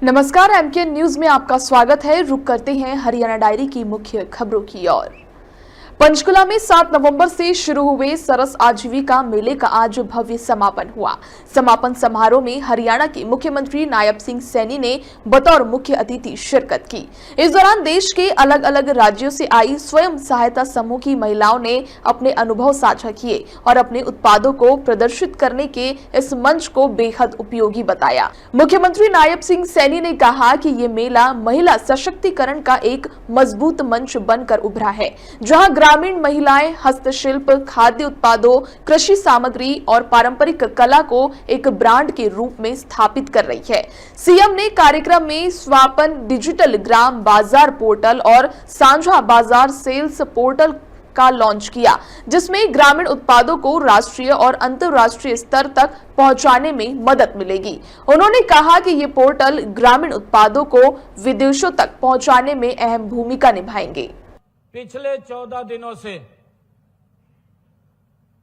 नमस्कार, MK news में आपका स्वागत है। रुक करते हैं हरियाणा डायरी की मुख्य खबरों की ओर। पंचकुला में 7 नवंबर से शुरू हुए सरस आजीविका मेले का आज भव्य समापन हुआ। समापन समारोह में हरियाणा के मुख्यमंत्री नायब सिंह सैनी ने बतौर मुख्य अतिथि शिरकत की। इस दौरान देश के अलग अलग राज्यों से आई स्वयं सहायता समूह की महिलाओं ने अपने अनुभव साझा किए और अपने उत्पादों को प्रदर्शित करने के इस मंच को बेहद उपयोगी बताया। मुख्यमंत्री नायब सिंह सैनी ने कहा कि ये मेला महिला सशक्तिकरण का एक मजबूत मंच बनकर उभरा है, जहां ग्रामीण महिलाएं हस्तशिल्प, खाद्य उत्पादों, कृषि सामग्री और पारंपरिक कला को एक ब्रांड के रूप में स्थापित कर रही है। सीएम ने कार्यक्रम में स्वापन डिजिटल ग्राम बाजार पोर्टल और साझा बाजार सेल्स पोर्टल का लॉन्च किया, जिसमें ग्रामीण उत्पादों को राष्ट्रीय और अंतर्राष्ट्रीय स्तर तक पहुंचाने में मदद मिलेगी। उन्होंने कहा कि ये पोर्टल ग्रामीण उत्पादों को विदेशों तक पहुंचाने में अहम भूमिका निभाएंगे। पिछले 14 दिनों से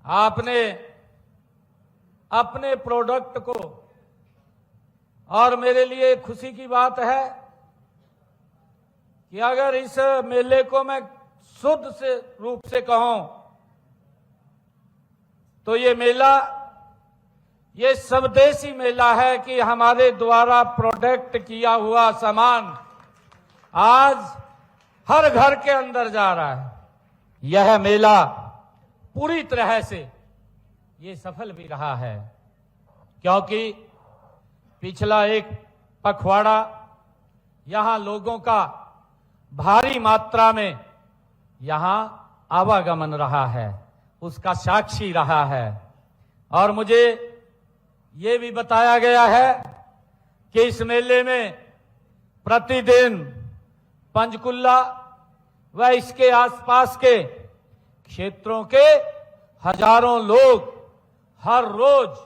आपने अपने प्रोडक्ट को, और मेरे लिए खुशी की बात है कि अगर इस मेले को मैं शुद्ध से रूप से कहूं तो ये मेला ये स्वदेशी मेला है कि हमारे द्वारा प्रोडक्ट किया हुआ सामान आज हर घर के अंदर जा रहा है। यह मेला पूरी तरह से ये सफल भी रहा है, क्योंकि पिछला एक पखवाड़ा यहां लोगों का भारी मात्रा में यहां आवागमन रहा है, उसका साक्षी रहा है। और मुझे ये भी बताया गया है कि इस मेले में प्रतिदिन पंचकुला व इसके आसपास के क्षेत्रों के हजारों लोग हर रोज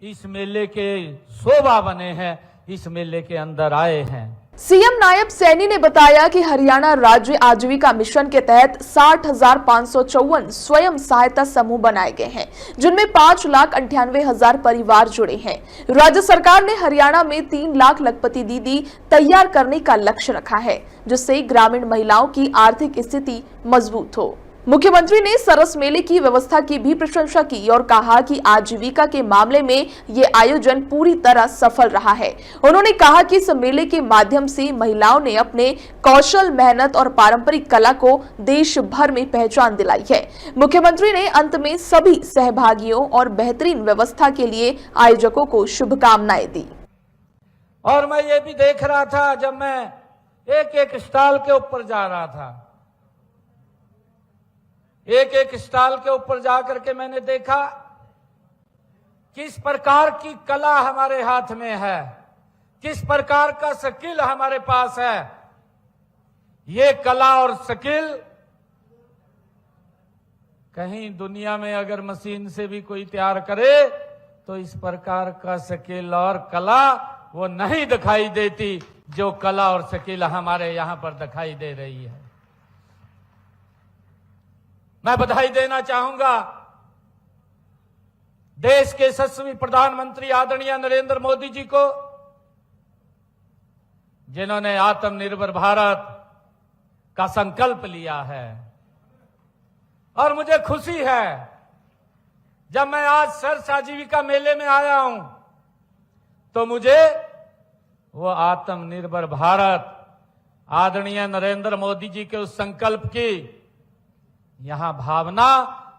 इस मेले के शोभा बने हैं, इस मेले के अंदर आए हैं। सीएम नायब सैनी ने बताया कि हरियाणा राज्य आजीविका मिशन के तहत 60,554 स्वयं सहायता समूह बनाए गए हैं, जिनमें 5,98,000 परिवार जुड़े हैं। राज्य सरकार ने हरियाणा में 3 लाख लखपति दीदी तैयार करने का लक्ष्य रखा है, जिससे ग्रामीण महिलाओं की आर्थिक स्थिति मजबूत हो। मुख्यमंत्री ने सरस मेले की व्यवस्था की भी प्रशंसा की और कहा कि आजीविका के मामले में ये आयोजन पूरी तरह सफल रहा है। उन्होंने कहा कि इस मेले के माध्यम से महिलाओं ने अपने कौशल, मेहनत और पारंपरिक कला को देश भर में पहचान दिलाई है। मुख्यमंत्री ने अंत में सभी सहभागियों और बेहतरीन व्यवस्था के लिए आयोजकों को शुभकामनाएं दी। और मैं ये भी देख रहा था, जब मैं एक एक स्टॉल के ऊपर जा रहा था, एक एक स्टॉल के ऊपर जाकर के मैंने देखा किस प्रकार की कला हमारे हाथ में है, किस प्रकार का स्किल हमारे पास है। ये कला और स्किल कहीं दुनिया में अगर मशीन से भी कोई तैयार करे तो इस प्रकार का स्किल और कला वो नहीं दिखाई देती जो कला और स्किल हमारे यहां पर दिखाई दे रही है। मैं बधाई देना चाहूंगा देश के यशस्वी प्रधानमंत्री आदरणीय नरेंद्र मोदी जी को, जिन्होंने आत्मनिर्भर भारत का संकल्प लिया है। और मुझे खुशी है जब मैं आज सरस आजीविका मेले में आया हूं तो मुझे वो आत्मनिर्भर भारत आदरणीय नरेंद्र मोदी जी के उस संकल्प की यहां भावना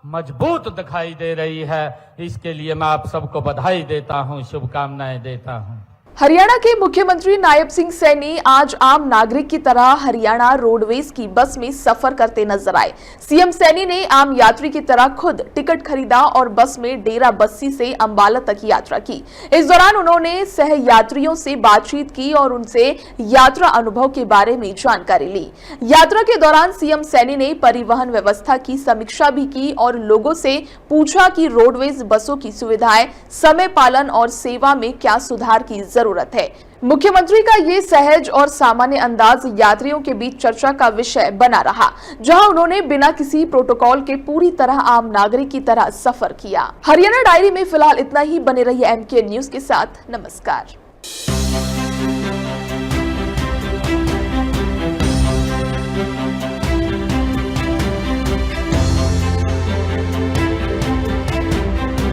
मजबूत दिखाई दे रही है। इसके लिए मैं आप सबको बधाई देता हूं, शुभकामनाएं देता हूं। हरियाणा के मुख्यमंत्री नायब सिंह सैनी आज आम नागरिक की तरह हरियाणा रोडवेज की बस में सफर करते नजर आए। सीएम सैनी ने आम यात्री की तरह खुद टिकट खरीदा और बस में डेरा बस्सी से अंबाला तक यात्रा की। इस दौरान उन्होंने सह यात्रियों से बातचीत की और उनसे यात्रा अनुभव के बारे में जानकारी ली। यात्रा के दौरान सीएम सैनी ने परिवहन व्यवस्था की समीक्षा भी की और लोगों से पूछा कि रोडवेज बसों की सुविधाएं, समय पालन और सेवा में क्या सुधार की जरूरत है। मुख्यमंत्री का ये सहज और सामान्य अंदाज यात्रियों के बीच चर्चा का विषय बना रहा, जहां उन्होंने बिना किसी प्रोटोकॉल के पूरी तरह आम नागरिक की तरह सफर किया। हरियाणा डायरी में फिलहाल इतना ही। बने रहिए एमके न्यूज के साथ। नमस्कार।